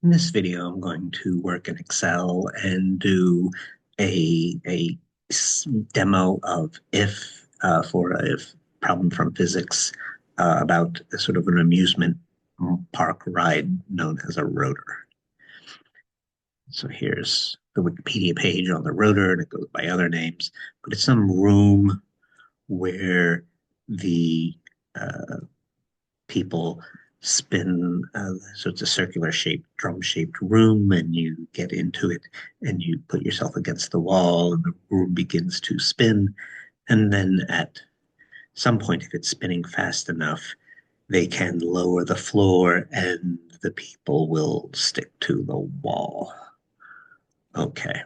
In this video, I'm going to work in Excel and do a demo of if for a if problem from physics about a sort of an amusement park ride known as a rotor. So here's the Wikipedia page on the rotor, and it goes by other names, but it's some room where the uh, people spin. So it's a circular shaped, drum shaped room, and you get into it and you put yourself against the wall, and the room begins to spin. And then at some point, if it's spinning fast enough, they can lower the floor and the people will stick to the wall. Okay.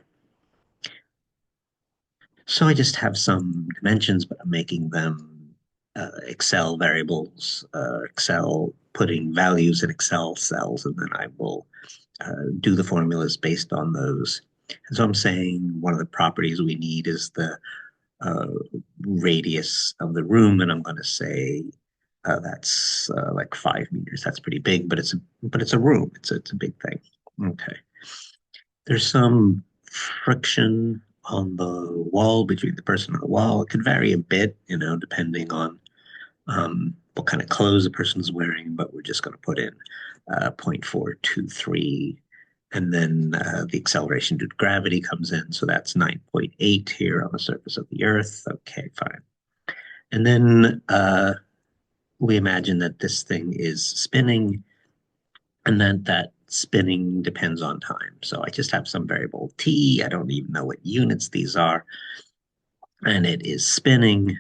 So I just have some dimensions, but I'm making them Excel variables, Excel putting values in Excel cells, and then I will do the formulas based on those. And so I'm saying one of the properties we need is the uh, radius of the room, and I'm going to say that's like 5 meters. That's pretty big, but it's a room. It's a big thing. Okay. There's some friction on the wall between the person and the wall. It could vary a bit, depending on what kind of clothes the person's wearing, but we're just going to put in 0.423. And then the acceleration due to gravity comes in. So that's 9.8 here on the surface of the Earth. Okay, fine. And then we imagine that this thing is spinning and then that spinning depends on time. So I just have some variable t. I don't even know what units these are. And it is spinning.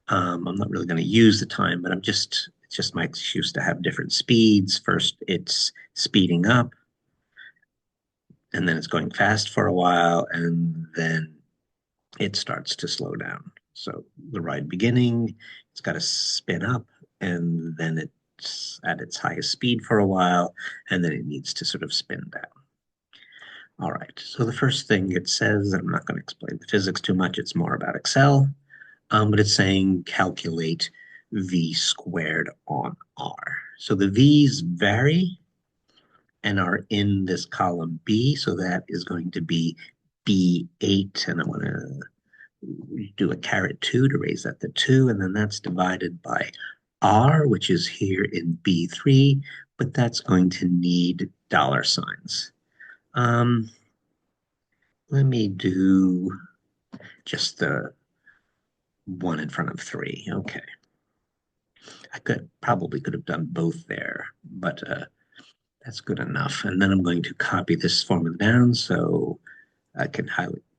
I'm not really going to use the time, but it's just my excuse to have different speeds. First, it's speeding up, and then it's going fast for a while, and then it starts to slow down. So the ride beginning, it's got to spin up, and then it's at its highest speed for a while, and then it needs to sort of spin down. All right, so the first thing it says, I'm not going to explain the physics too much, it's more about Excel, but it's saying calculate v squared on r. So the v's vary and are in this column B, so that is going to be B8, and I'm going to do a caret 2 to raise that to 2, and then that's divided by R, which is here in B3, but that's going to need dollar signs. Um, Let me do just the one in front of 3. Okay. I could have done both there, but that's good enough. And then I'm going to copy this formula down so I can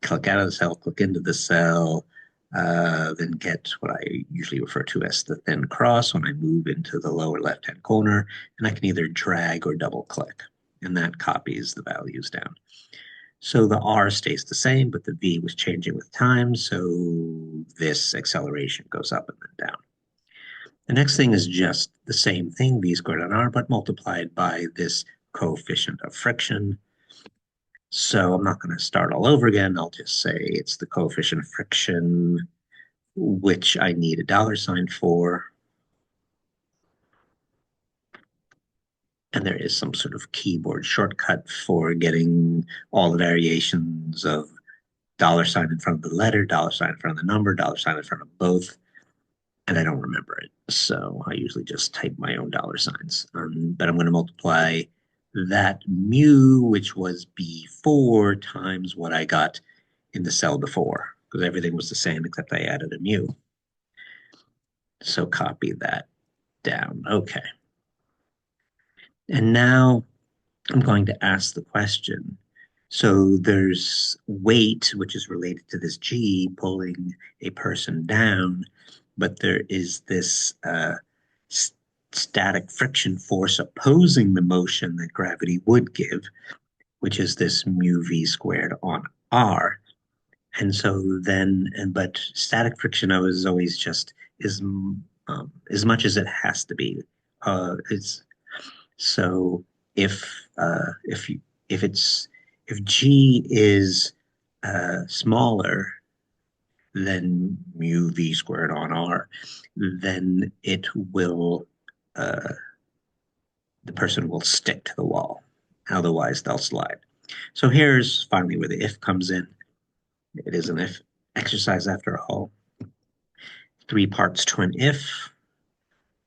click out of the cell, click into the cell, then get what I usually refer to as the thin cross when I move into the lower left-hand corner, and I can either drag or double click, and that copies the values down. So the R stays the same, but the V was changing with time, so this acceleration goes up and then down. The next thing is just the same thing, V squared on R, but multiplied by this coefficient of friction. So I'm not going to start all over again. I'll just say it's the coefficient of friction, which I need a dollar sign for. And there is some sort of keyboard shortcut for getting all the variations of dollar sign in front of the letter, dollar sign in front of the number, dollar sign in front of both. And I don't remember it. So I usually just type my own dollar signs. But I'm going to multiply that mu, which was B4, times what I got in the cell before, because everything was the same except I added a mu. So copy that down. Okay. And now I'm going to ask the question. So there's weight, which is related to this G pulling a person down, but there is this static friction force opposing the motion that gravity would give, which is this mu v squared on r. And so then, but static friction I was always just is as much as it has to be. It's so if if you if it's if G is smaller than mu v squared on r, then it will uh, the person will stick to the wall. Otherwise, they'll slide. So here's finally where the if comes in. It is an if exercise after all. 3 parts to an if.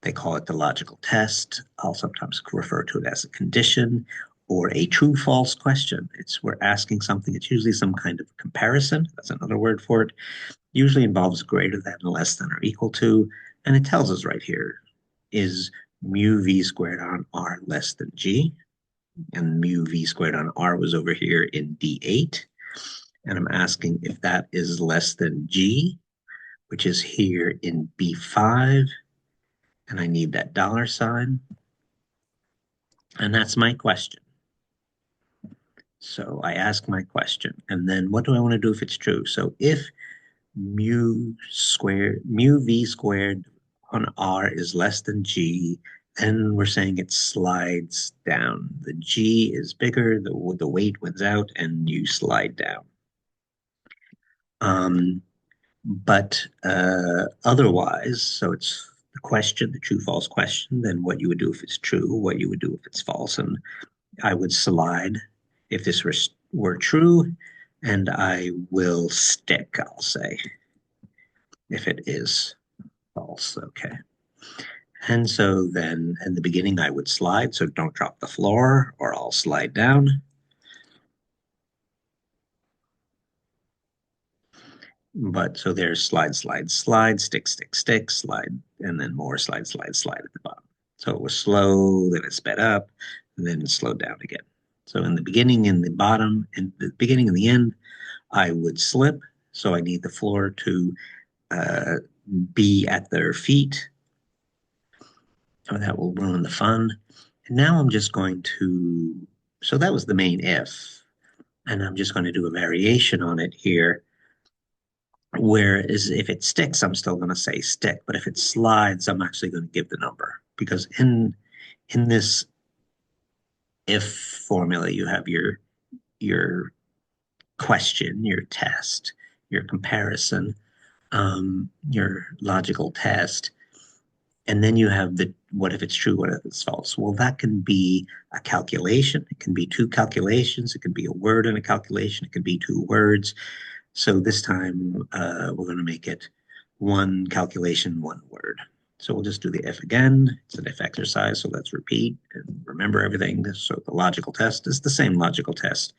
They call it the logical test. I'll sometimes refer to it as a condition or a true-false question. We're asking something. It's usually some kind of comparison. That's another word for it. Usually involves greater than, less than, or equal to. And it tells us right here, is mu v squared on r less than g? And mu v squared on r was over here in D8. And I'm asking if that is less than g, which is here in B5. And I need that $sign. And that's my question. So I ask my question. And then what do I want to do if it's true? So if mu v squared on r is less than g, then we're saying it slides down. The g is bigger, the weight wins out, and you slide down. But otherwise, so it's the question, the true-false question, then what you would do if it's true, what you would do if it's false, and I would slide if this were true, and I will stick, I'll say, if it is false. Okay. And so then in the beginning, I would slide, so don't drop the floor or I'll slide down. But so there's slide, slide, slide, stick, stick, stick, slide, and then more slide, slide, slide at the bottom. So it was slow, then it sped up, and then it slowed down again. So in the beginning and the bottom, in the beginning and the end, I would slip. So I need the floor to be at their feet, or that will ruin the fun. And now I'm just going to, so that was the main if, and I'm just going to do a variation on it here. Whereas if it sticks, I'm still going to say stick, but if it slides, I'm actually going to give the number, because in this if formula, you have your question, your test, your comparison, your logical test, and then you have the what if it's true, what if it's false. Well, that can be a calculation. It can be two calculations. It can be a word in a calculation. It can be two words. So this time we're going to make it one calculation, one word. So we'll just do the if again. It's an if exercise, so let's repeat and remember everything. So the logical test is the same logical test.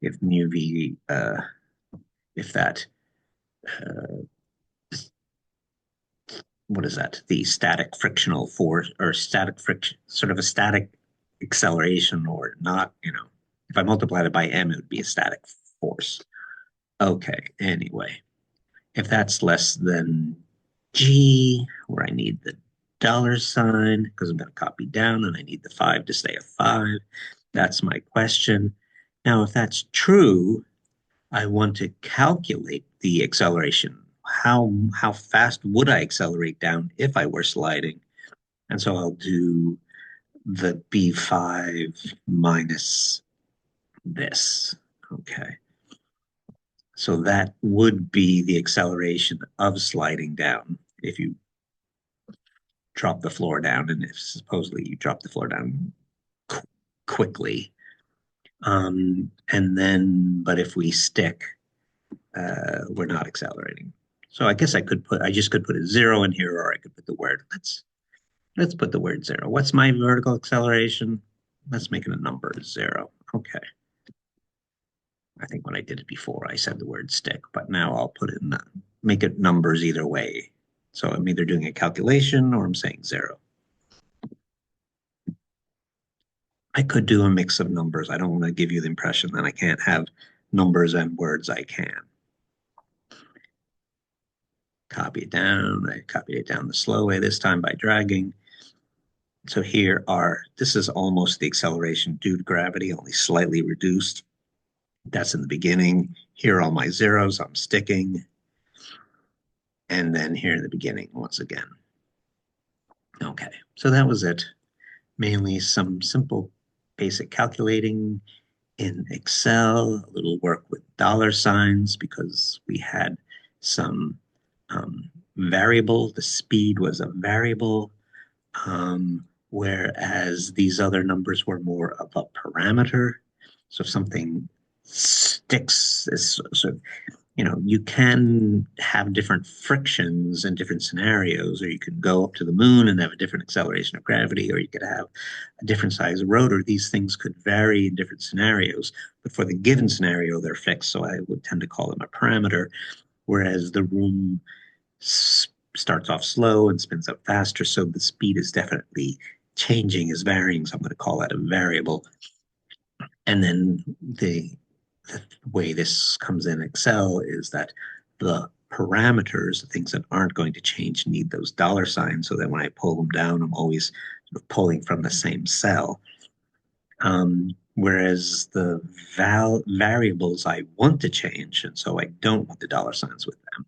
If mu v, if that, uh, what is that? The static frictional force or static friction, sort of a static acceleration or not, if I multiplied it by m, it would be a static force. Okay, anyway, if that's less than G, where I need the $sign, because I'm going to copy down and I need the 5 to stay a 5. That's my question. Now, if that's true, I want to calculate the acceleration. How fast would I accelerate down if I were sliding? And so I'll do the B5 minus this. Okay. So that would be the acceleration of sliding down if you drop the floor down, and if supposedly you drop the floor down quickly. And then, but if we stick, we're not accelerating. So I guess I just could put a 0 in here, or I could put the word. Let's put the word 0. What's my vertical acceleration? Let's make it a number 0. Okay. I think when I did it before, I said the word stick, but now I'll make it numbers either way. So I'm either doing a calculation or I'm saying 0. I could do a mix of numbers. I don't want to give you the impression that I can't have numbers and words. I can. Copy it down. I copied it down the slow way this time by dragging. So this is almost the acceleration due to gravity, only slightly reduced. That's in the beginning. Here are all my zeros. I'm sticking. And then here in the beginning, once again. Okay, so that was it. Mainly some simple basic calculating in Excel, a little work with $signs because we had some variable. The speed was a variable. whereas these other numbers were more of a parameter. So if something sticks, is sort of, you can have different frictions in different scenarios, or you could go up to the moon and have a different acceleration of gravity, or you could have a different size rotor. These things could vary in different scenarios, but for the given scenario, they're fixed. So I would tend to call them a parameter, whereas the room starts off slow and spins up faster. So the speed is definitely changing, is varying. So I'm going to call that a variable. And then the way this comes in Excel is that the parameters, the things that aren't going to change, need those dollar signs, so that when I pull them down, I'm always sort of pulling from the same cell. Whereas the variables I want to change, and so I don't want the dollar signs with them.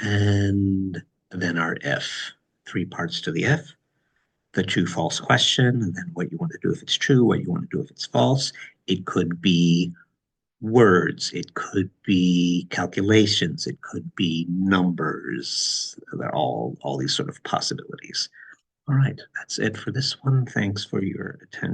And then our if, three parts to the if: the true false question, and then what you want to do if it's true, what you want to do if it's false. It could be words, it could be calculations, it could be numbers. They're all these sort of possibilities. All right, that's it for this one. Thanks for your attention.